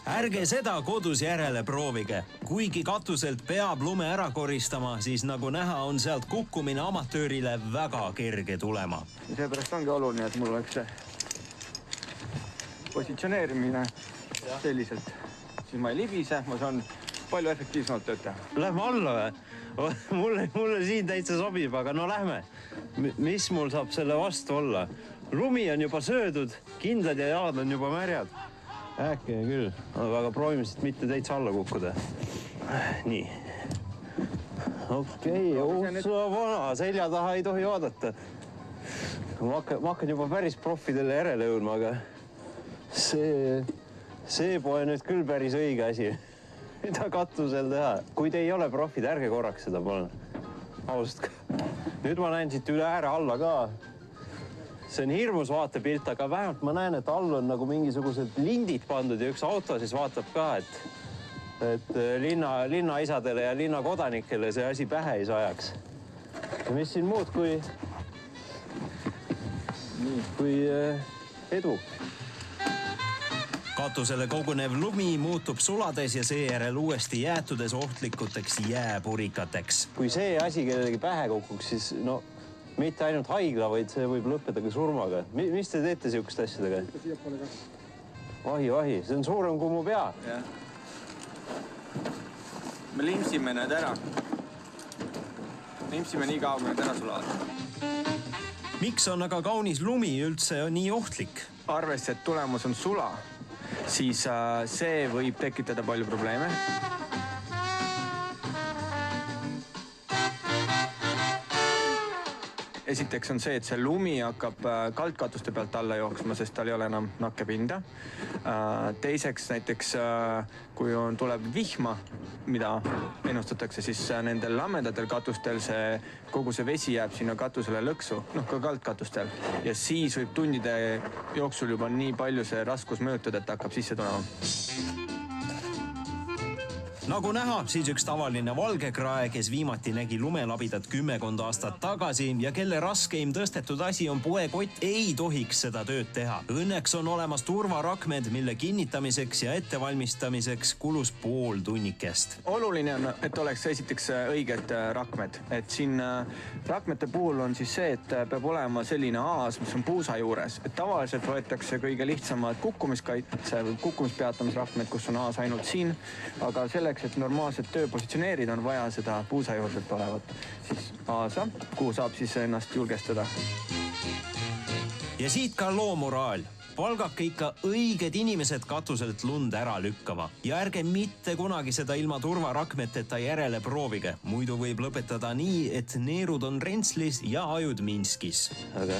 Ärge seda kodus järele proovige. Kuigi katuselt peab lume ära koristama, siis nagu näha on sealt kukkumine amatöörile väga kerge tulema. Seepärast ongi oluline, et mul oleks see positsioneerimine selliselt. Siis ma ei libise, ma saan palju efektiivsemalt tööd teha. Lähme alla või? Mulle siin täitsa sobib, aga no lähme. Mis mul saab selle vastu olla? Lumi on juba söödud, kindlad ja jalad on juba märjad. Äkki küll, aga proovime siit mitte täitsa alla kukkuda. Nii. Okei, vana, selja taha ei tohi vaadata. Ma hakkan juba päris profidele järele jõudma, aga see pole nüüd küll päris õige asi. Mida katusel teha? Kui te ei ole profid, ärge korraks seda palun. Ausalt. Nüüd ma näen siit üle ääre alla ka. See on hirmus vaatepilt, aga vähemalt ma näen, et all on nagu mingisugused lindid pandud ja üks auto siis vaatab ka, et linnaisadele ja linnakodanikele see asi pähe ei sajaks. Ja mis siin muud kui edu. Katusele kogunev lumi muutub sulades ja seejärel uuesti jäätudes ohtlikuteks jääpurikateks. Kui see asi kellelegi pähe kukuks, siis no mitte ainult haigla, vaid see võib lõppeda ka surmaga. Mis te teete siukest asjadega? Vahi, see on suurem kui mu pea. Me limpsime need ära. Limpsime nii kaua, kui need ära sulavad. Miks on aga kaunis lumi üldse nii ohtlik? Arvest, et tulemus on sula, siis see võib tekitada palju probleeme. Esiteks on see, et see lumi hakkab kaldkatuste pealt alla jooksma, sest tal ei ole enam nakkepinda. Teiseks näiteks, kui tuleb vihma, mida ennustatakse, siis nendel lammedatel katustel kogu see vesi jääb sinna katusele lõksu, ka kaldkatustel. Ja siis võib tundide jooksul juba nii palju see raskus mõjutada, et hakkab sisse tulema. Nagu näha, siis üks tavaline valgekrae, kes viimati nägi lumelabidat 10 aastat tagasi ja kelle raskeim tõstetud asi on poekott, ei tohiks seda tööd teha. Õnneks on olemas turvarakmed, mille kinnitamiseks ja ettevalmistamiseks kulus pool tunnikest. Oluline on, et oleks esiteks õiged rakmed. Et siin rakmete puhul on siis see, et peab olema selline aas, mis on puusa juures. Et tavaliselt võetakse kõige lihtsamad kukkumiskaitse või kukkumispeatamisrakmed, kus on aas ainult siin, aga selleks, et normaalselt töö positsioneerida, on vaja seda puusa juurselt olevat siis aasa, kuhu saab siis ennast julgestada. Ja siit ka loomoraal. Palgake ikka õiged inimesed katuselt lund ära lükkama. Ja ärge mitte kunagi seda ilma turvarakmeteta järele proovige. Muidu võib lõpetada nii, et neerud on Rentslis ja ajud Minskis. Aga...